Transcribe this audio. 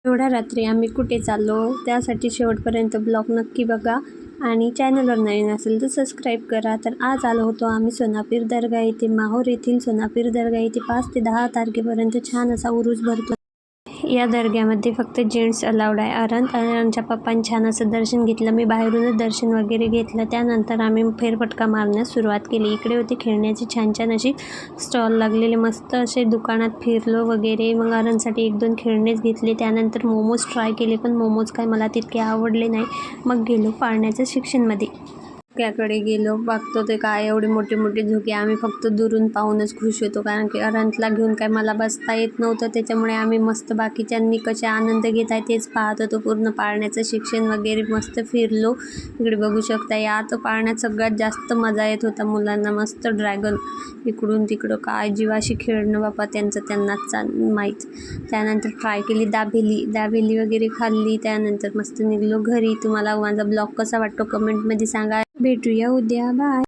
एवढ्या रात्री आम्ही कुठे चाललो त्यासाठी शेवटपर्यंत ब्लॉग नक्की बघा आणि चॅनलवर नवीन असेल तर सबस्क्राईब करा। तर आज आलो होतो आम्ही सोनापीर दर्गा येथे। माहूर येथील सोनापीर दर्गा येथे 5 ते 10 तारखेपर्यंत छान असा उरूस भरतो। या दर्ग्यामध्ये फक्त जेंट्स अलाउड आहे। आमच्या पप्पांनी छान असं दर्शन घेतलं। मी बाहेरूनच दर्शन वगैरे घेतलं। त्यानंतर आम्ही फेरफटका मारण्यास सुरुवात केली। इकडे होते खेळण्याची छान छान अशी स्टॉल लागलेले, मस्त असे दुकानात फिरलो वगैरे। मग आरांसाठी 1-2 खेळणेच घेतले। त्यानंतर मोमोज ट्राय केले, पण मोमोज काय मला तितके आवडले नाही। मग गेलो पाळण्याच्या सेक्शनमध्ये। झोक्याकडे गेलो, बघतो ते काय एवढे मोठे मोठे झोके। आम्ही फक्त दुरून पाहूनच खुश होतो, कारण की अरंतला घेऊन काय मला बसता येत नव्हतं। त्याच्यामुळे आम्ही मस्त बाकीच्यांनी कसे आनंद घेत आहे तेच पाहत होतो। पूर्ण पाळण्याचं सेक्शन वगैरे मस्त फिरलो। इकडे बघू शकता, यात पाळण्यात सगळ्यात जास्त मजा येत होता मुलांना। मस्त ड्रॅगन इकडून तिकडं काय जीवाशी खेळणं बाबा, त्यांनाच माहीत। त्यानंतर ट्राय केली दाबेली वगैरे खाल्ली। त्यानंतर मस्त निघलो घरी। तुम्हाला माझा ब्लॉग कसा वाटतो कमेंटमध्ये सांगा। भेटूया उद्या, बाय।